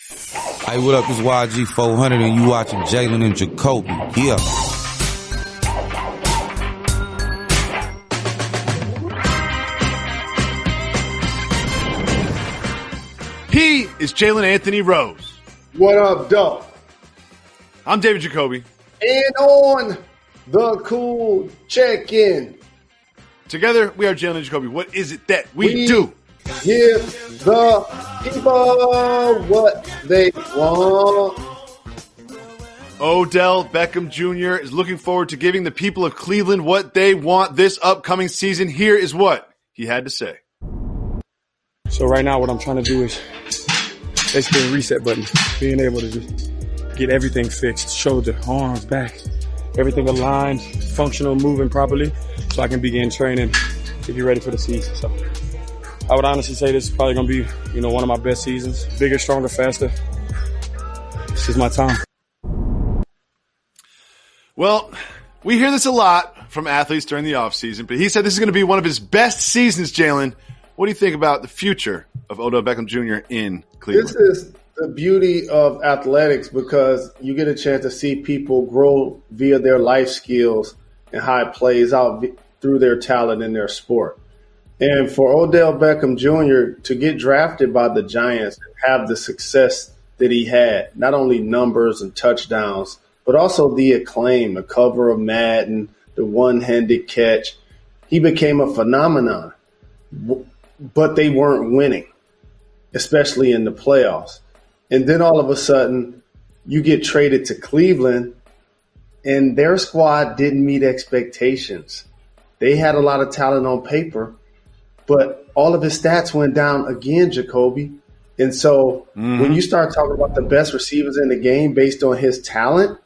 Hey, what up? It's YG400 and you watching Jalen and Jacoby. Yeah. He is Jalen Anthony Rose. What up, dog? I'm David Jacoby. And on the cool check-in. Together, we are Jalen and Jacoby. What is it that we do? Give the people what they want. Odell Beckham Jr. is looking forward to giving the people of Cleveland what they want this upcoming season. Here is what he had to say. So right now what I'm trying to do is basically a reset button, being able to just get everything fixed, shoulder, arms, back, everything aligned, functional, moving properly, so I can begin training to get ready for the season. So I would honestly say this is probably going to be, one of my best seasons. Bigger, stronger, faster. This is my time. Well, we hear this a lot from athletes during the offseason, but he said this is going to be one of his best seasons, Jalen. What do you think about the future of Odell Beckham Jr. in Cleveland? This is the beauty of athletics because you get a chance to see people grow via their life skills and how it plays out through their talent in their sport. And for Odell Beckham Jr. to get drafted by the Giants and have the success that he had, not only numbers and touchdowns, but also the acclaim, the cover of Madden, the one-handed catch, he became a phenomenon. But they weren't winning, especially in the playoffs. And then all of a sudden, you get traded to Cleveland, and their squad didn't meet expectations. They had a lot of talent on paper, but all of his stats went down again, Jacoby. And so when you start talking about the best receivers in the game based on his talent,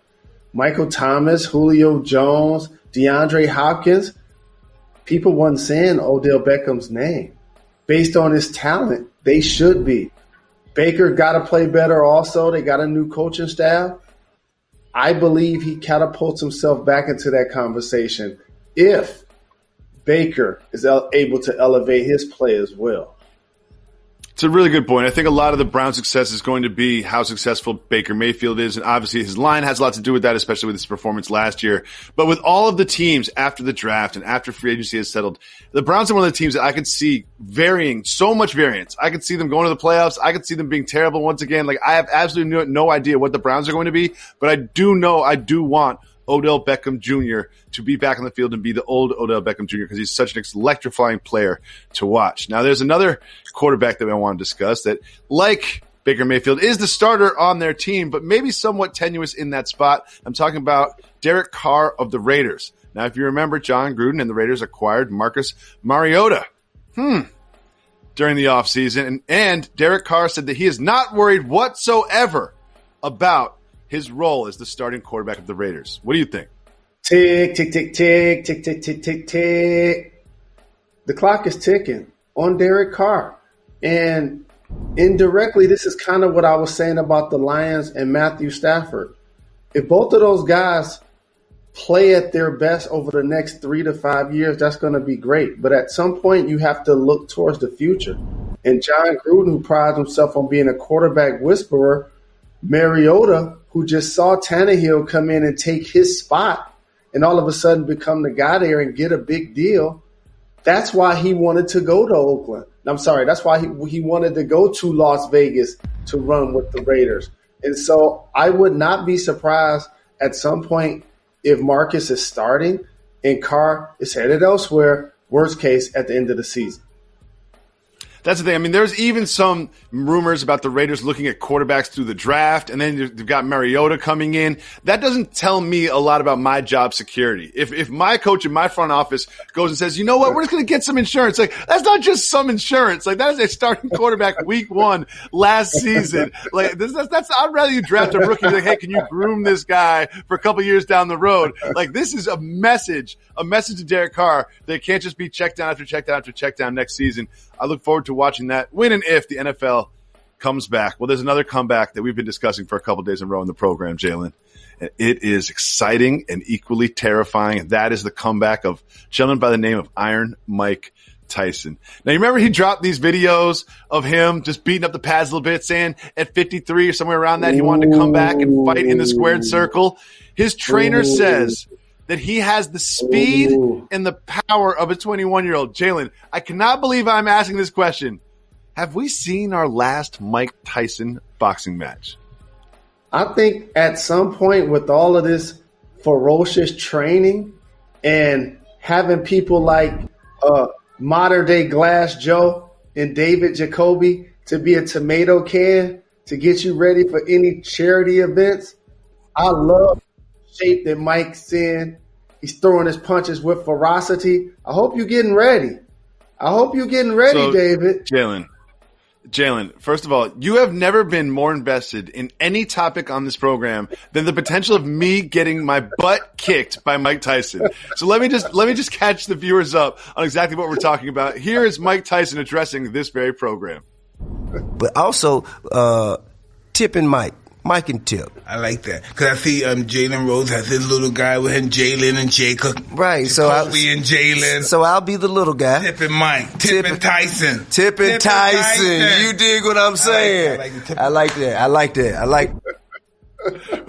Michael Thomas, Julio Jones, DeAndre Hopkins, people weren't saying Odell Beckham's name. Based on his talent, they should be. Baker got to play better also. They got a new coaching staff. I believe he catapults himself back into that conversation if Baker is able to elevate his play as well. It's a really good point. I think a lot of the Browns' success is going to be how successful Baker Mayfield is, and obviously his line has a lot to do with that, especially with his performance last year. But with all of the teams after the draft and after free agency has settled, the Browns are one of the teams that I could see varying, so much variance. I could see them going to the playoffs. I could see them being terrible once again. Like, I have absolutely no idea what the Browns are going to be, but I do know I do want Odell Beckham Jr. to be back on the field and be the old Odell Beckham Jr. because he's such an electrifying player to watch. Now, there's another quarterback that I want to discuss that, like Baker Mayfield, is the starter on their team, but maybe somewhat tenuous in that spot. I'm talking about Derek Carr of the Raiders. Now, if you remember, John Gruden and the Raiders acquired Marcus Mariota during the offseason, and Derek Carr said that he is not worried whatsoever about his role as the starting quarterback of the Raiders. What do you think? Tick, tick, tick, tick, tick, tick, tick, tick, tick. The clock is ticking on Derek Carr. And indirectly, this is kind of what I was saying about the Lions and Matthew Stafford. If both of those guys play at their best over the next 3 to 5 years, that's going to be great. But at some point, you have to look towards the future. And John Gruden, who prides himself on being a quarterback whisperer, Mariota, who just saw Tannehill come in and take his spot and all of a sudden become the guy there and get a big deal, that's why he wanted to go to Oakland. I'm sorry, that's why he wanted to go to Las Vegas to run with the Raiders. And so I would not be surprised at some point if Marcus is starting and Carr is headed elsewhere, worst case, at the end of the season. That's the thing. I mean, there's even some rumors about the Raiders looking at quarterbacks through the draft, and then you've got Mariota coming in. That doesn't tell me a lot about my job security. If my coach in my front office goes and says, you know what, we're just going to get some insurance. Like, that's not just some insurance. Like, that is a starting quarterback week 1 last season. Like, that's I'd rather you draft a rookie like, hey, can you groom this guy for a couple years down the road? Like, this is a message to Derek Carr that can't just be check down after check down after check down next season. I look forward to watching that when and if the NFL comes back. Well, there's another comeback that we've been discussing for a couple of days in a row in the program, Jalen. And it is exciting and equally terrifying. That is the comeback of a gentleman by the name of Iron Mike Tyson. Now, you remember he dropped these videos of him just beating up the pads a little bit, saying at 53 or somewhere around that, he wanted to come back and fight in the squared circle. His trainer says that he has the speed and the power of a 21-year-old. Jalen, I cannot believe I'm asking this question. Have we seen our last Mike Tyson boxing match? I think at some point with all of this ferocious training and having people like modern day Glass Joe and David Jacoby to be a tomato can to get you ready for any charity events, I love the shape that Mike's in. He's throwing his punches with ferocity. I hope you're getting ready. David. Jalen, first of all, you have never been more invested in any topic on this program than the potential of me getting my butt kicked by Mike Tyson. So let me just catch the viewers up on exactly what we're talking about. Here is Mike Tyson addressing this very program. But also, Tip and Mike and Tip. I like that because I see Jalen Rose has his little guy with him, Jalen and Jacob. Right, Jacoby and Jalen. So I'll be the little guy. Tip and Mike. Tip and Tyson. Tip and Tyson. You dig what I'm saying? I like that.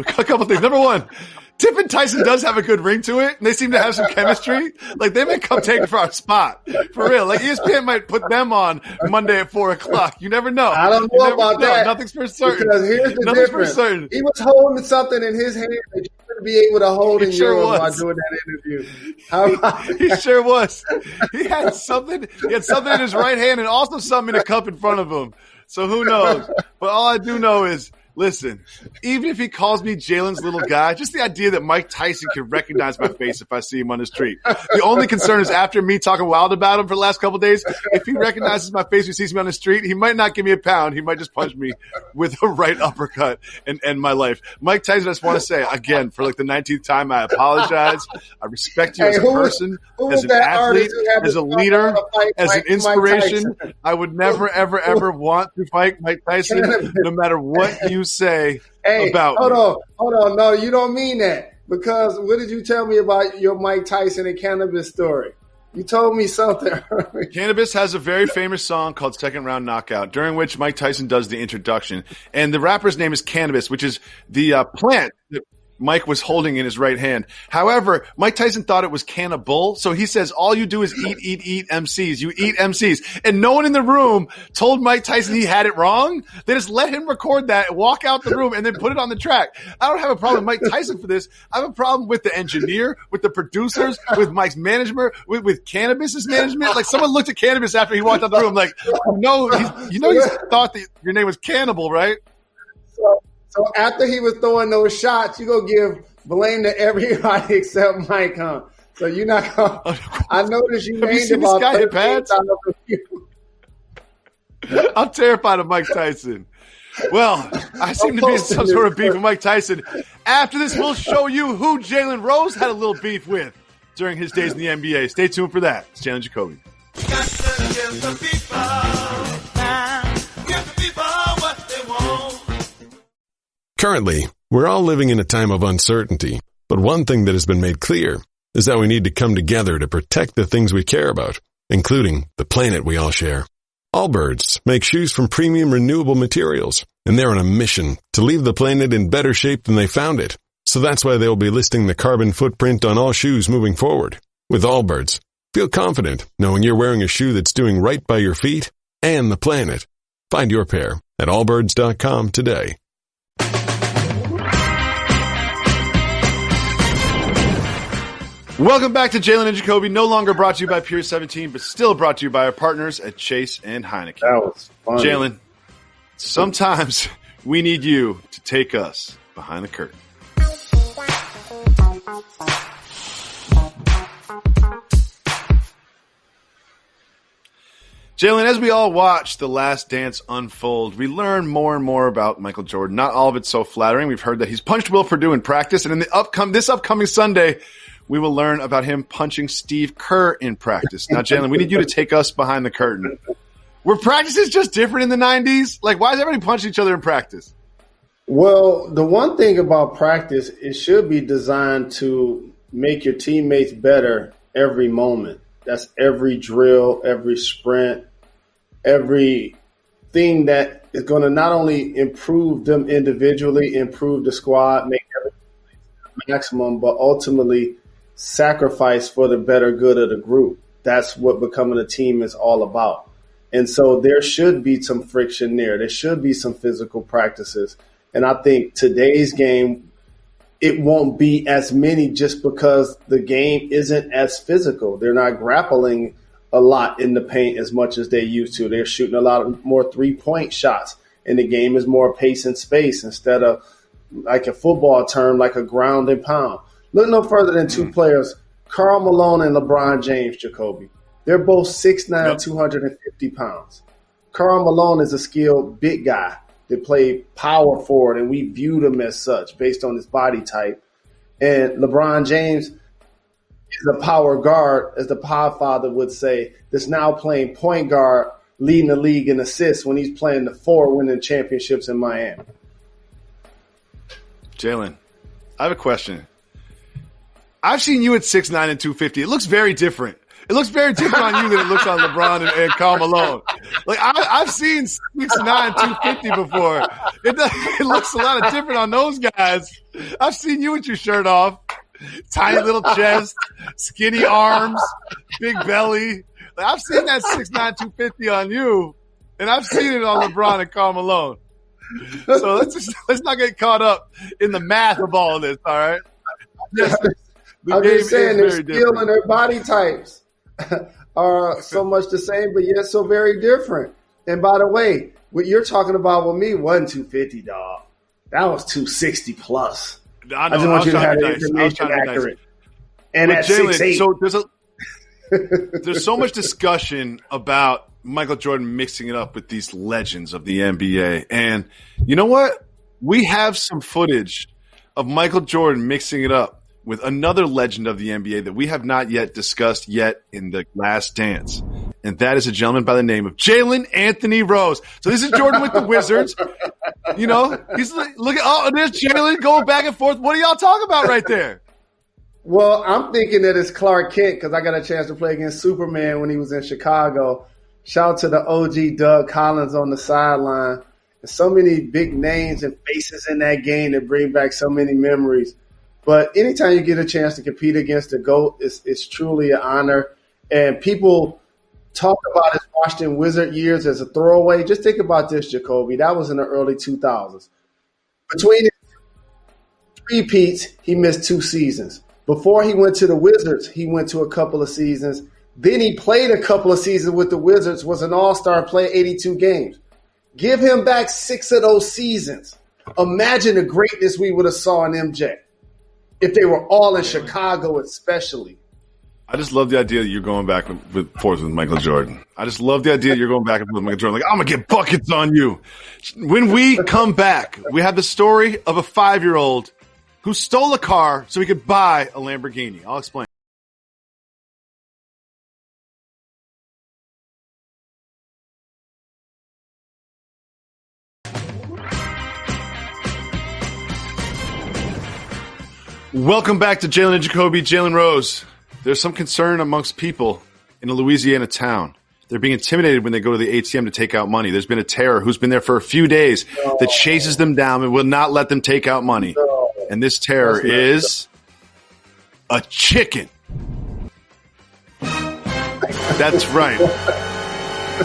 A couple things. Number one, Tip and Tyson does have a good ring to it, and they seem to have some chemistry. Like, they may come take for our spot. For real. Like, ESPN might put them on Monday at 4 o'clock. You never know. I don't know about that. Nothing's for certain. Because here's the difference. He was holding something in his hand that you wouldn't be able to hold in yours while doing that interview. How about that? He sure was. He had something in his right hand and also something in a cup in front of him. So who knows? But all I do know is, listen, even if he calls me Jalen's little guy, just the idea that Mike Tyson can recognize my face if I see him on the street. The only concern is after me talking wild about him for the last couple of days, if he recognizes my face when he sees me on the street, he might not give me a pound. He might just punch me with a right uppercut and end my life. Mike Tyson, I just want to say, again, for like the 19th time, I apologize. I respect you as a person, as an athlete, as a leader, as an inspiration. I would never, ever, ever want to fight Mike Tyson, no matter what you say about Hold on. No, you don't mean that. Because what did you tell me about your Mike Tyson and cannabis story? You told me something. Cannabis has a very famous song called Second Round Knockout, during which Mike Tyson does the introduction. And the rapper's name is Cannabis, which is the plant that Mike was holding in his right hand. However, Mike Tyson thought it was cannibal, so he says, all you do is eat MCs. You eat MCs. And no one in the room told Mike Tyson he had it wrong. They just let him record that, walk out the room, and then put it on the track. I don't have a problem with Mike Tyson for this. I have a problem with the engineer, with the producers, with Mike's management, with Cannabis's management. Like, someone looked at Cannabis after he walked out the room like, you thought that your name was Cannibal, right? So after he was throwing those shots, you go give blame to everybody except Mike, huh? So you're not going to – I noticed you named about 13,000 people. I'm terrified of Mike Tyson. Well, I seem to be in some sort of beef with Mike Tyson. After this, we'll show you who Jalen Rose had a little beef with during his days in the NBA. Stay tuned for that. It's Jalen Jacoby. Currently, we're all living in a time of uncertainty, but one thing that has been made clear is that we need to come together to protect the things we care about, including the planet we all share. Allbirds make shoes from premium renewable materials, and they're on a mission to leave the planet in better shape than they found it. So that's why they'll be listing the carbon footprint on all shoes moving forward. With Allbirds, feel confident knowing you're wearing a shoe that's doing right by your feet and the planet. Find your pair at allbirds.com today. Welcome back to Jalen and Jacoby, no longer brought to you by Pier 17, but still brought to you by our partners at Chase and Heineken. That was fun. Jalen, sometimes we need you to take us behind the curtain. Jalen, as we all watch The Last Dance unfold, we learn more and more about Michael Jordan. Not all of it's so flattering. We've heard that he's punched Will Purdue in practice, and in this upcoming Sunday, we will learn about him punching Steve Kerr in practice. Now, Jalen, we need you to take us behind the curtain. Were practices just different in the 90s? Like, why is everybody punching each other in practice? Well, the one thing about practice, it should be designed to make your teammates better every moment. That's every drill, every sprint, everything that is going to not only improve them individually, improve the squad, make everything maximum, but ultimately sacrifice for the better good of the group. That's what becoming a team is all about. And so there should be some friction there. There should be some physical practices. And I think today's game, it won't be as many just because the game isn't as physical. They're not grappling a lot in the paint as much as they used to. They're shooting a lot of more three-point shots, and the game is more pace and space instead of, like a football term, like a ground and pound. Look no further than two players, Karl Malone and LeBron James, Jacoby. They're both 6'9", 250 pounds. Karl Malone is a skilled big guy that played power forward, and we viewed him as such based on his body type. And LeBron James is a power guard, as the Podfather would say, that's now playing point guard, leading the league in assists when he's playing the four, winning championships in Miami. Jalen, I have a question. I've seen you at 6'9" and 250. It looks very different. It looks very different on you than it looks on LeBron and Karl Malone. Like I've seen 6'9", 250 before. It looks a lot of different on those guys. I've seen you with your shirt off, tiny little chest, skinny arms, big belly. Like, I've seen that 6'9", 250 on you, and I've seen it on LeBron and Karl Malone. So let's not get caught up in the math of all of this. All right. Yes, I'm just saying their skill and their body types are so much the same, but yet so very different. And by the way, what you're talking about with me wasn't 250, dog. That was 260 plus. I know. I just want you to have the nice. information accurate. And but at Jalen, 6'8". So there's so much discussion about Michael Jordan mixing it up with these legends of the NBA. And you know what? We have some footage of Michael Jordan mixing it up with another legend of the NBA that we have not yet discussed yet in The Last Dance. And that is a gentleman by the name of Jalen Anthony Rose. So this is Jordan with the Wizards. You know, he's like, look at, there's Jalen going back and forth. What are y'all talking about right there? Well, I'm thinking that it's Clark Kent because I got a chance to play against Superman when he was in Chicago. Shout out to the OG Doug Collins on the sideline. There's so many big names and faces in that game that bring back so many memories. But anytime you get a chance to compete against the GOAT, it's truly an honor. And people talk about his Washington Wizard years as a throwaway. Just think about this, Jacoby. That was in the early 2000s. Between his repeats, he missed 2 seasons. Before he went to the Wizards, he went to a couple of seasons. Then he played a couple of seasons with the Wizards, was an all-star, played 82 games. Give him back 6 of those seasons. Imagine the greatness we would have saw in MJ if they were all in Chicago especially. I just love the idea that you're going back with Michael Jordan. I just love the idea that you're going back and forth with Michael Jordan. Like, I'm going to get buckets on you. When we come back, we have the story of a 5-year-old who stole a car so he could buy a Lamborghini. I'll explain. Welcome back to Jalen and Jacoby. Jalen Rose. There's some concern amongst people in a Louisiana town. They're being intimidated when they go to the ATM to take out money. There's been a terror who's been there for a few days that chases them down and will not let them take out money. And this terror is a chicken. That's right.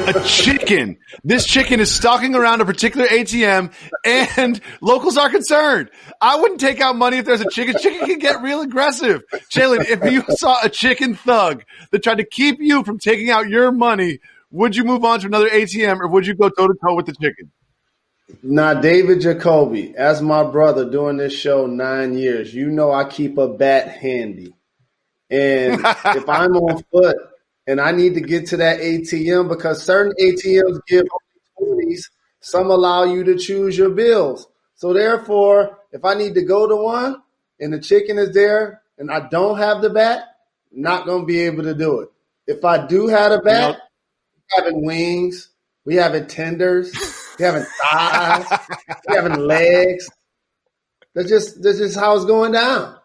A chicken. This chicken is stalking around a particular ATM, and locals are concerned. I wouldn't take out money if there's a chicken. Chicken can get real aggressive. Jalen, if you saw a chicken thug that tried to keep you from taking out your money, would you move on to another ATM, or would you go toe-to-toe with the chicken? Now, David Jacoby, as my brother doing this show 9 years, you know I keep a bat handy. And if I'm on foot and I need to get to that ATM, because certain ATMs give only 20s, some allow you to choose your bills. So therefore, if I need to go to one and the chicken is there and I don't have the bat, not going to be able to do it. If I do have a bat, we're having wings, we having tenders, we having thighs, we having legs. That's just how it's going down.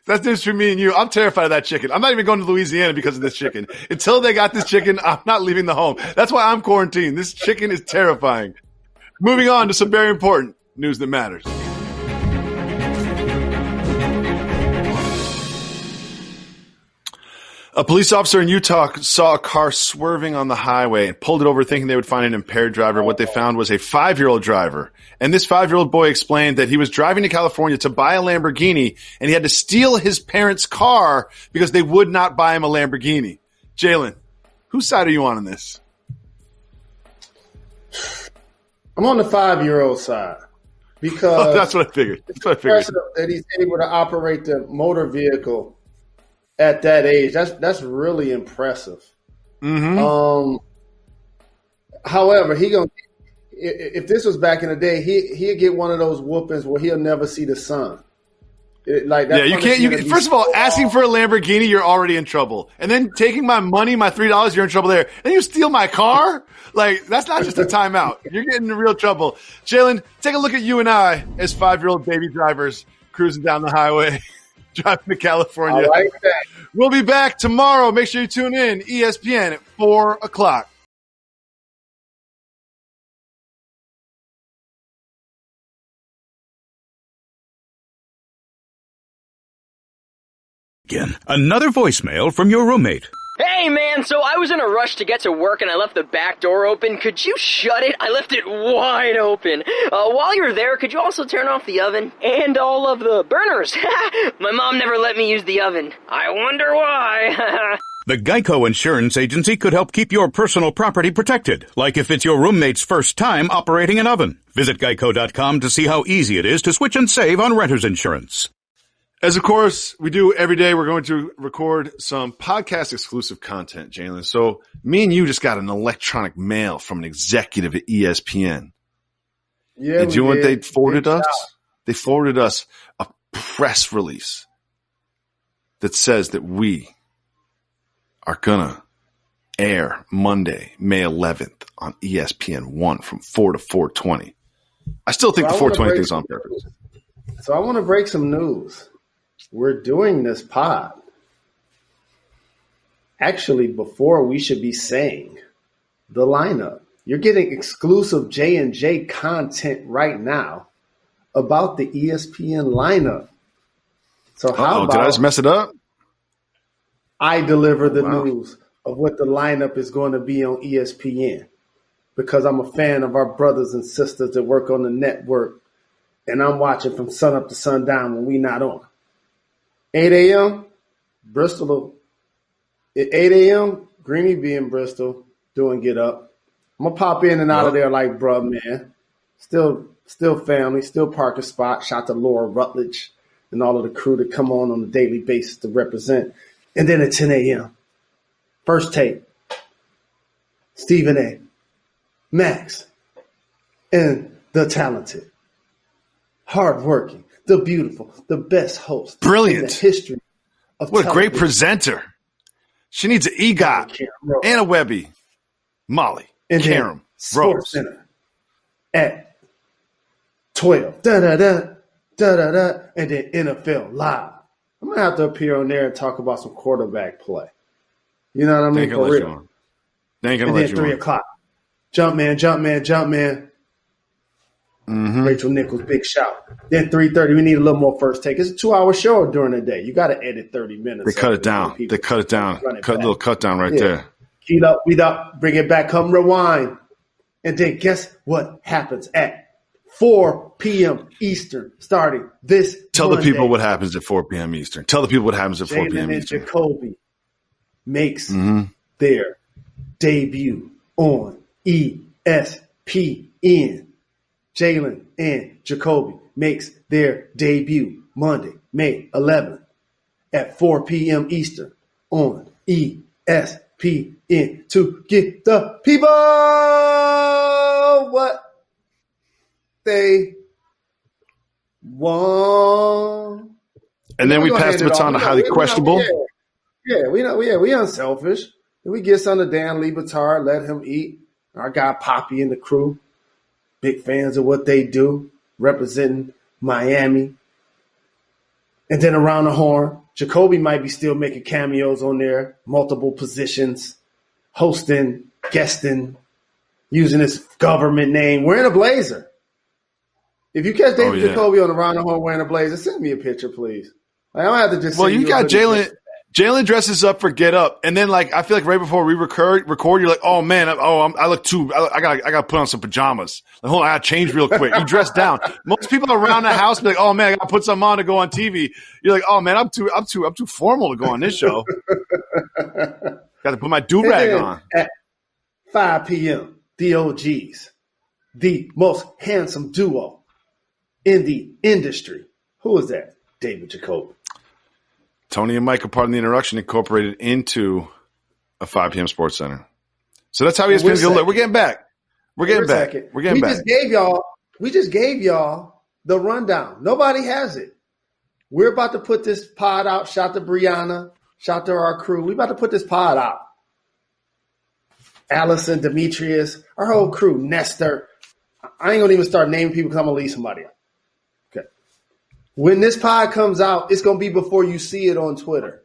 That's news for me and you. I'm terrified of that chicken. I'm not even going to Louisiana because of this chicken. Until they got this chicken, I'm not leaving the home. That's why I'm quarantined. This chicken is terrifying. Moving on to some very important news that matters. A police officer in Utah saw a car swerving on the highway and pulled it over thinking they would find an impaired driver. What they found was a 5-year-old driver. And this 5-year-old boy explained that he was driving to California to buy a Lamborghini and he had to steal his parents' car because they would not buy him a Lamborghini. Jalen, whose side are you on in this? I'm on the 5-year-old side because that's what I figured. That's what I figured. That he's able to operate the motor vehicle at that age. That's really impressive. Mm-hmm. However, if this was back in the day, he'd get one of those whoopings where he'll never see the sun. You can't. First of all, asking for a Lamborghini, you're already in trouble, and then taking my money, my $3, you're in trouble there. Then you steal my car. That's not just a timeout. You're getting in real trouble. Jalen, take a look at you and I as 5-year-old baby drivers cruising down the highway, driving to California. I like that. We'll be back tomorrow. Make sure you tune in. ESPN at 4 o'clock. Again, another voicemail from your roommate. Hey, man, so I was in a rush to get to work and I left the back door open. Could you shut it? I left it wide open. While you're there, could you also turn off the oven? And all of the burners. My mom never let me use the oven. I wonder why. The Geico Insurance Agency could help keep your personal property protected, like if it's your roommate's first time operating an oven. Visit geico.com to see how easy it is to switch and save on renter's insurance. As of course we do every day, we're going to record some podcast exclusive content, Jalen. So me and you just got an electronic mail from an executive at ESPN. Yeah, and do you know what they forwarded us? They forwarded us a press release that says that we are gonna air Monday, May 11th on ESPN 1 from 4 to 4:20. I still think the 4:20 thing's on purpose. So I want to break some news. We're doing this pod actually before we should be saying the lineup. You're getting exclusive J&J content right now about the ESPN lineup. So how about did I just mess it up? I deliver the news of what the lineup is going to be on ESPN because I'm a fan of our brothers and sisters that work on the network, and I'm watching from sun up to sundown when we not on. 8 a.m., Bristol. At 8 a.m., Greeny be in Bristol doing Get Up. I'm going to pop in and out of there like, bruh, man. Still family, still parking spot. Shout to Laura Rutledge and all of the crew that come on a daily basis to represent. And then at 10 a.m., First Take, Stephen A., Max, and the talented, hardworking, the beautiful, the best host. Brilliant. In the history of what a television. great presenter. She needs an EGOT and a Webby. Molly. And Karam. Sports Rose. Center at 12. Da-da-da. And then NFL Live. I'm going to have to appear on there and talk about some quarterback play. You know what I mean? For real. They ain't going to And let then you 3 on. o'clock. Jumpman. Mm-hmm. Rachel Nichols, big shout. Then 3:30, we need a little more first take. It's a 2-hour show during the day. You got to edit 30 minutes. They cut it down. Cut a little cut down right there. Heat up, bring it back, come rewind. And then guess what happens at 4 p.m. Eastern starting this Tell Monday. the people what happens at 4 p.m. Eastern. Tell the people what happens at 4 p.m. Jalen Eastern. Jacoby makes their debut on ESPN. Jalen and Jacoby makes their debut Monday, May 11th at 4 p.m. Eastern on ESPN to get the people what they want. And then we pass the baton to highly questionable. We unselfish. And we get some to Dan Lebatard, let him eat. Our guy Poppy and the crew. Big fans of what they do, representing Miami. And then around the horn, Jacoby might be still making cameos on there, multiple positions, hosting, guesting, using his government name, wearing a blazer. If you catch David Jacoby on around the horn wearing a blazer, send me a picture, please. I don't have to just. Well, you got Jalen. Jalen dresses up for Get Up, and then I feel like right before we record, you're like, oh man, I look too. I gotta put on some pajamas. Like, hold on, I gotta change real quick. You dress down. Most people around the house be like, oh man, I gotta put something on to go on TV. You're like, oh man, I'm too formal to go on this show. Got to put my do-rag on. At 5 p.m., the OGs, the most handsome duo in the industry. Who is that? David Jacoby. Tony and Mike are part of the Introduction incorporated into a 5 p.m. Sports Center. So that's how ESPN's going to look. We're getting back. We're getting back. We just gave y'all the rundown. Nobody has it. We're about to put this pod out. Shout to Brianna. Shout to our crew. We're about to put this pod out. Allison, Demetrius, our whole crew, Nestor. I ain't going to even start naming people because I'm going to leave somebody out. Okay. When this pod comes out, it's going to be before you see it on Twitter.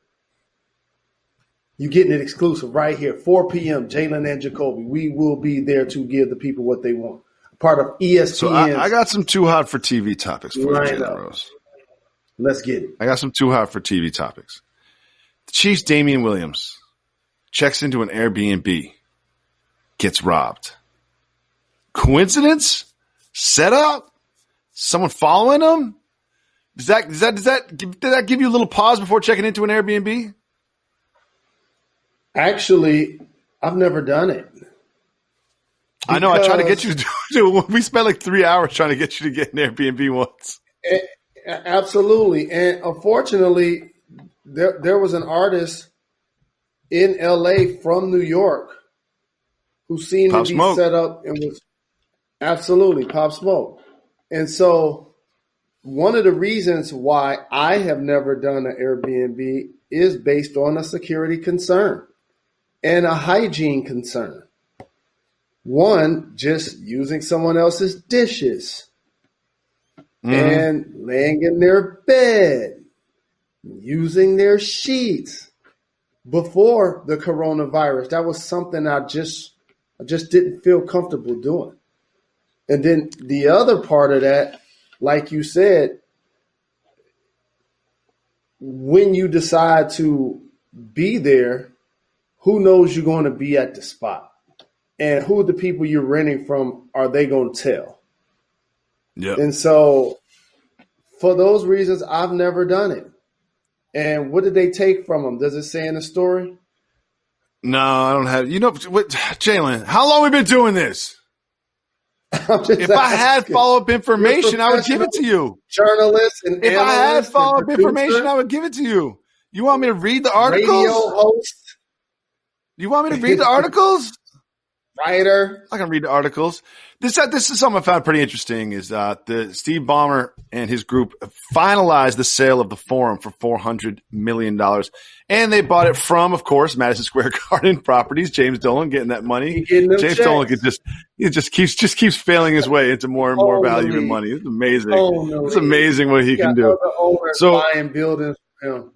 You're getting it exclusive right here, 4 p.m., Jalen and Jacoby. We will be there to give the people what they want. Part of ESPN. So I got some too hot for TV topics for you, Jalen Rose. Let's get it. I got some too hot for TV topics. The Chiefs' Damian Williams checks into an Airbnb, gets robbed. Coincidence? Setup? Someone following him? Does that give you a little pause before checking into an Airbnb? Actually, I've never done it. I know. I tried to get you to do it. We spent like 3 hours trying to get you to get an Airbnb once. Absolutely. And unfortunately, there was an artist in L.A. from New York who seemed to be set up and was absolutely Pop Smoke. And so one of the reasons why I have never done an Airbnb is based on a security concern and a hygiene concern. One, just using someone else's dishes and laying in their bed, using their sheets before the coronavirus. That was something I just didn't feel comfortable doing. And then the other part of that, like you said, when you decide to be there, who knows you're going to be at the spot? And who the people you're renting from are they going to tell? Yeah. And so for those reasons, I've never done it. And what did they take from them? Does it say in the story? No, I don't have. You know what, Jalen? How long have we been doing this? If I had follow-up information, I would give it to you. Journalists and if I had follow-up information, I would give it to you. You want me to read the articles? Radio host. You want me to read the articles? Writer. I can read the articles. This is something I found pretty interesting is the Steve Ballmer and his group finalized the sale of the Forum for $400 million. And they bought it from, of course, Madison Square Garden Properties. James Dolan getting that money. James Dolan just keeps failing his way into more and more value and money. It's amazing. It's amazing what he can do. So buying buildings for him.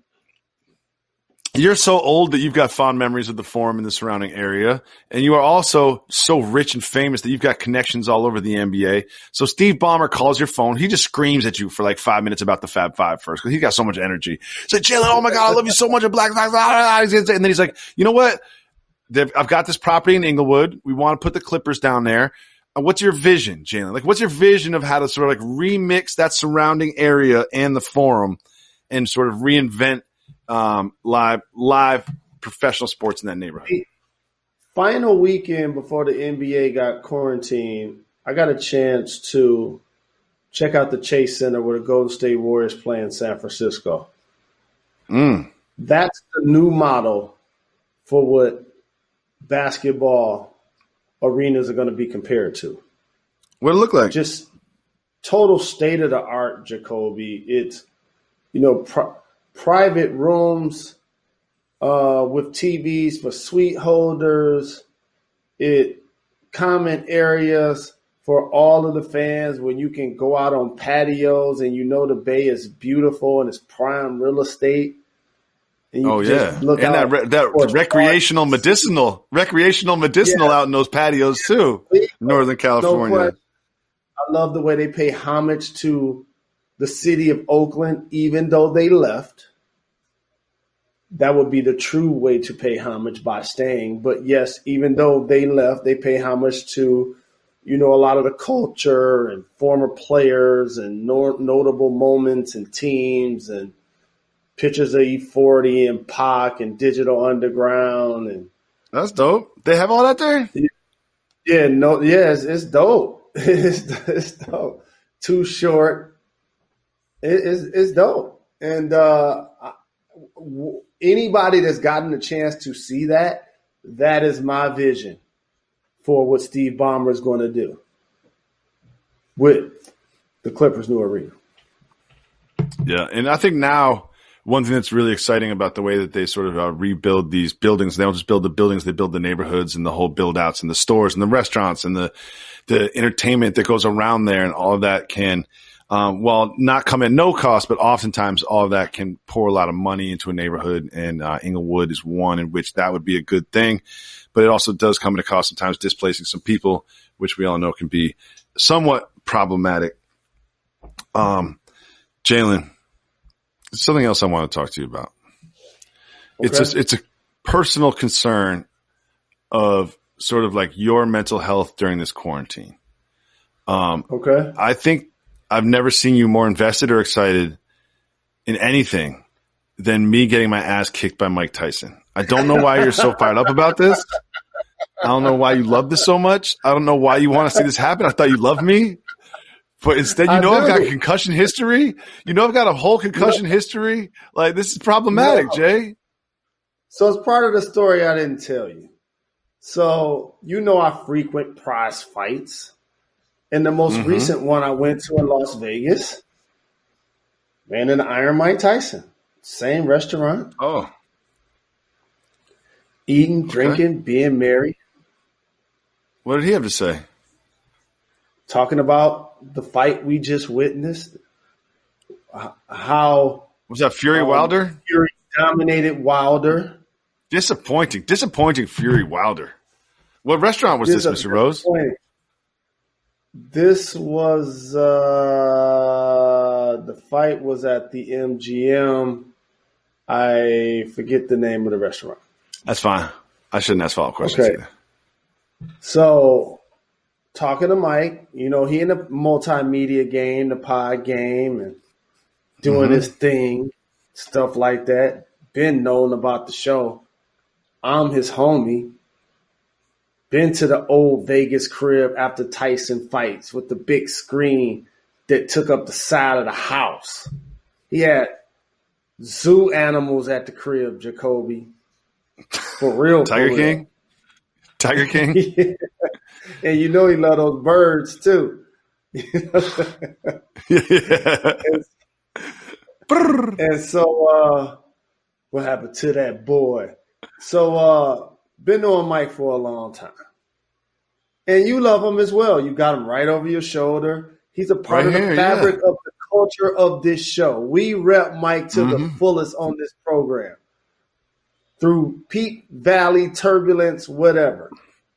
You're so old that you've got fond memories of the Forum in the surrounding area. And you are also so rich and famous that you've got connections all over the NBA. So Steve Ballmer calls your phone. He just screams at you for like 5 minutes about the Fab Five first because he's got so much energy. He's like, Jalen, oh my God, I love you so much. Black Lives. And then he's like, you know what? I've got this property in Inglewood. We want to put the Clippers down there. What's your vision, Jalen? Like, what's your vision of how to sort of like remix that surrounding area and the Forum and sort of reinvent live professional sports in that neighborhood? The final weekend before the NBA got quarantined, I got a chance to check out the Chase Center where the Golden State Warriors play in San Francisco. That's the new model for what basketball arenas are going to be compared to. What it look like? Just total state of the art, Jacoby. It's, private rooms with TVs for suite holders, common areas for all of the fans when you can go out on patios and the Bay is beautiful and it's prime real estate. And you look and out that recreational medicinal out in those patios too, Northern California. No, I love the way they pay homage to the city of Oakland, even though they left. That would be the true way to pay homage, by staying. But yes, even though they left, they pay homage to, a lot of the culture and former players and notable moments and teams and pictures of E40 and Pac and Digital Underground. And that's dope. They have all that there? It's dope. It's dope. Too Short. It's dope. And anybody that's gotten a chance to see that is my vision for what Steve Ballmer is going to do with the Clippers' new arena. Yeah, and I think now one thing that's really exciting about the way that they sort of rebuild these buildings, they don't just build the buildings, they build the neighborhoods and the whole build-outs and the stores and the restaurants and the entertainment that goes around there, and all of that can while not come at no cost, but oftentimes all of that can pour a lot of money into a neighborhood, and Inglewood is one in which that would be a good thing. But it also does come at a cost, sometimes displacing some people, which we all know can be somewhat problematic. Jalen, something else I want to talk to you about. Okay. It's a personal concern of sort of like your mental health during this quarantine. Okay. I think I've never seen you more invested or excited in anything than me getting my ass kicked by Mike Tyson. I don't know why you're so fired up about this. I don't know why you love this so much. I don't know why you want to see this happen. I thought you loved me. But instead, I've got concussion history. I've got a whole concussion history. Like, this is problematic, Jay. So it's part of the story I didn't tell you. So, I frequent prize fights. And the most recent one I went to in Las Vegas, ran into Iron Mike Tyson. Same restaurant. Oh. Eating, drinking, being merry. What did he have to say? Talking about the fight we just witnessed. How was that Fury Wilder? Fury dominated Wilder. Disappointing Fury Wilder. What restaurant was this, Mr. Rose? This was the fight was at the MGM. I forget the name of the restaurant. That's fine. I shouldn't ask follow-up questions either. So, talking to Mike, he in the multimedia game, the pod game, and doing his thing, stuff like that. Been known about the show. I'm his homie. Been to the old Vegas crib after Tyson fights with the big screen that took up the side of the house. He had zoo animals at the crib, Jacoby. For real. Tiger King? Tiger King? Yeah. And he loved those birds too. And so what happened to that boy? So been knowing Mike for a long time. And you love him as well. You got him right over your shoulder. He's a part of the fabric of the culture of this show. We rep Mike to the fullest on this program. Through peak, valley, turbulence, whatever.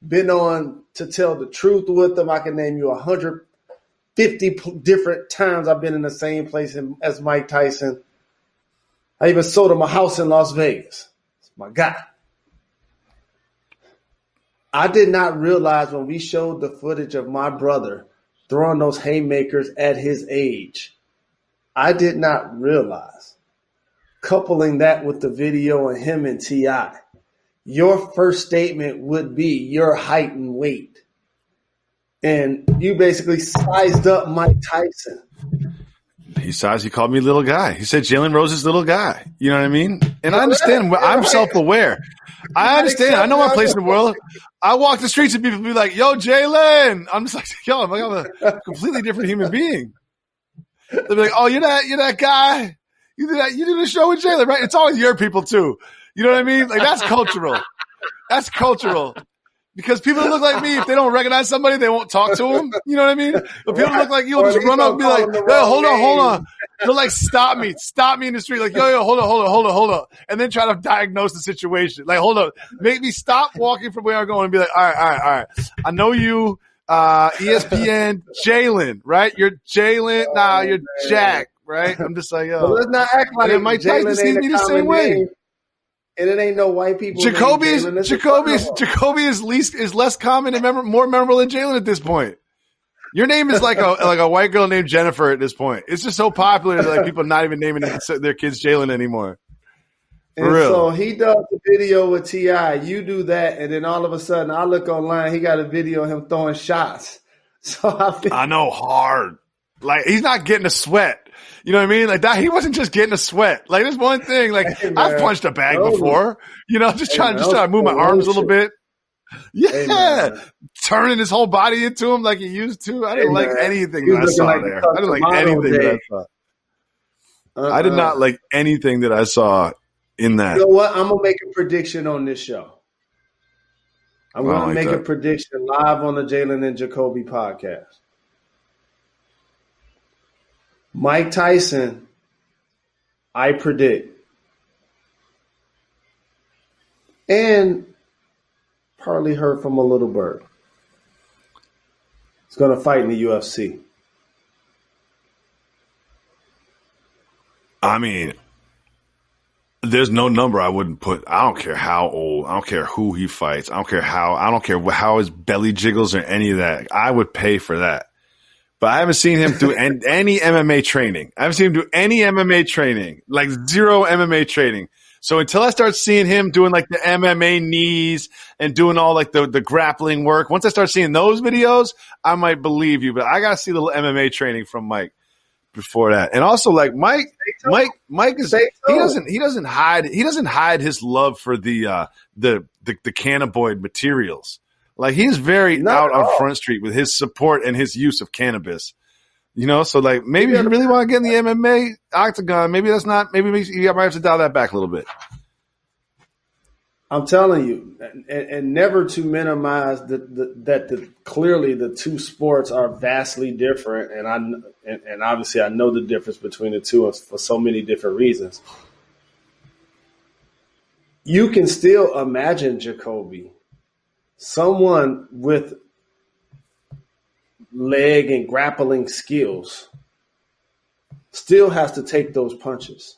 Been on to tell the truth with him. I can name you 150 different times I've been in the same place as Mike Tyson. I even sold him a house in Las Vegas. It's my guy. I did not realize when we showed the footage of my brother throwing those haymakers at his age, I did not realize, coupling that with the video of him and T.I., your first statement would be your height and weight. And you basically sized up Mike Tyson. He called me little guy. He said Jalen Rose is little guy. You know what I mean? And I understand. I'm self-aware. I understand. I know my place in the world. I walk the streets and people be like, yo, Jalen. I'm just like, yo, I'm a completely different human being. They'll be like, oh, you're that guy. You do the show with Jalen, right? It's always your people too. You know what I mean? Like, that's cultural. That's cultural. Because people that look like me, if they don't recognize somebody, they won't talk to them. You know what I mean? But people that look like you will just run up and be like, yo, hold on. They'll like stop me in the street. Like, yo, hold on. And then try to diagnose the situation. Like, hold on. Make me stop walking from where I'm going and be like, all right. I know you, ESPN, Jalen, right? You're Jalen. Nah, you're Jack, right? I'm just like, yo. But let's not act like Mike Tyson sees me the same way. And it ain't no white people. Jacoby is less common and more memorable than Jalen at this point. Your name is like a white girl named Jennifer at this point. It's just so popular that like people are not even naming their kids Jalen anymore. For real. So he does the video with T.I. You do that, and then all of a sudden I look online. He got a video of him throwing shots. So I know hard. Like he's not getting a sweat. You know what I mean? Like that, he wasn't just getting a sweat. Like there's one thing. Like I've punched a bag before. You know, just trying to move my arms a little bit. Yeah, turning his whole body into him like he used to. I didn't like anything that I saw there. I didn't like anything that I saw. I did not like anything that I saw in that. You know what? I'm gonna make a prediction on this show. I'm gonna make a prediction live on the Jalen and Jacoby podcast. Mike Tyson, I predict, and partly heard from a little bird. He's going to fight in the UFC. I mean, there's no number I wouldn't put. I don't care how old. I don't care who he fights. I don't care how his belly jiggles or any of that. I would pay for that. But I haven't seen him do any MMA training. I haven't seen him do any MMA training, like zero MMA training. So until I start seeing him doing like the MMA knees and doing all like the grappling work, once I start seeing those videos, I might believe you. But I got to see the MMA training from Mike before that. And also like Mike is he doesn't hide his love for the cannabinoid materials. Like he's very out on Front Street with his support and his use of cannabis, you know. So like maybe if you really want to get in the MMA octagon, maybe you might have to dial that back a little bit. I'm telling you, and never to minimize that clearly the two sports are vastly different, and obviously I know the difference between the two for so many different reasons. You can still imagine Jacoby. Someone with leg and grappling skills still has to take those punches.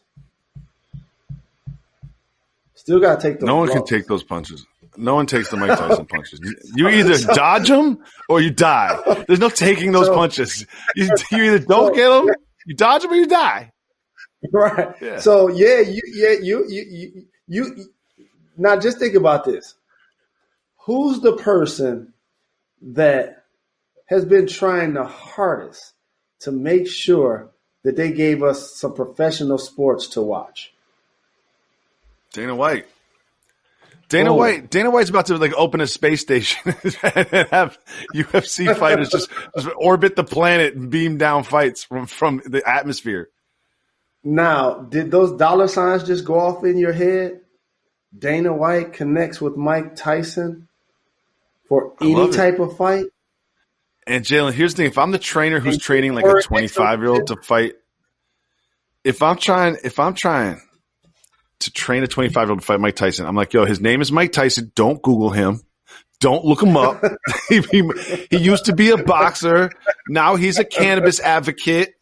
Still got to take those. No one can take those punches. No one takes the Mike Tyson punches. You either dodge them or you die. There's no taking those punches. You either don't get them, you dodge them, or you die. Right. Yeah. So you now just think about this. Who's the person that has been trying the hardest to make sure that they gave us some professional sports to watch? Dana White. Dana White's about to like open a space station and have UFC fighters just orbit the planet and beam down fights from the atmosphere. Now, did those dollar signs just go off in your head? Dana White connects with Mike Tyson for any type of fight. And Jalen, here's the thing. If I'm the trainer who's training like a 25-year-old to fight, if I'm trying to train a 25-year-old to fight Mike Tyson, I'm like, yo, his name is Mike Tyson. Don't Google him. Don't look him up. He used to be a boxer. Now he's a cannabis advocate.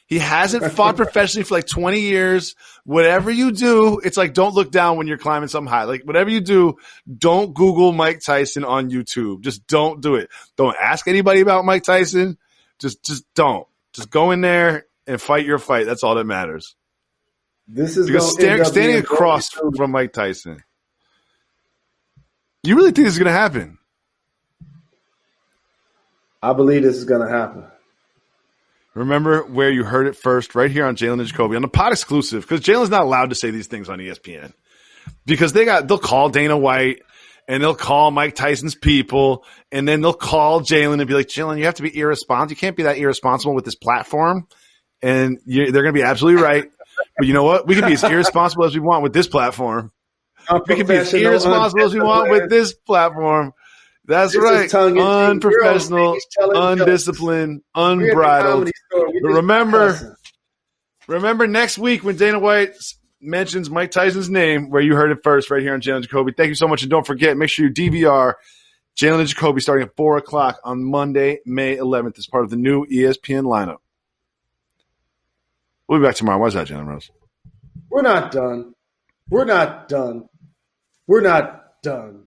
He hasn't fought professionally for like 20 years. Whatever you do, it's like don't look down when you're climbing something high. Like whatever you do, don't Google Mike Tyson on YouTube. Just don't do it. Don't ask anybody about Mike Tyson. Just don't. Just go in there and fight your fight. That's all that matters. This is because standing across from Mike Tyson. You really think this is going to happen? I believe this is going to happen. Remember where you heard it first, right here on Jalen and Jacoby, on the pod exclusive, because Jalen's not allowed to say these things on ESPN. Because they'll call Dana White, and they'll call Mike Tyson's people, and then they'll call Jalen and be like, Jalen, you have to be irresponsible. You can't be that irresponsible with this platform. And they're going to be absolutely right. But you know what? We can be as irresponsible as we want with this platform. We can be as irresponsible as we want with this platform. That's This right. is tongue-in-cheek. Unprofessional, You're on stage undisciplined, telling jokes. We're at the unbridled. Comedy Store. We But just remember next week when Dana White mentions Mike Tyson's name, where you heard it first right here on Jalen Jacoby. Thank you so much. And don't forget, make sure you DVR Jalen Jacoby starting at 4 o'clock on Monday, May 11th as part of the new ESPN lineup. We'll be back tomorrow. Why's that, Jalen Rose? We're not done. We're not done. We're not done.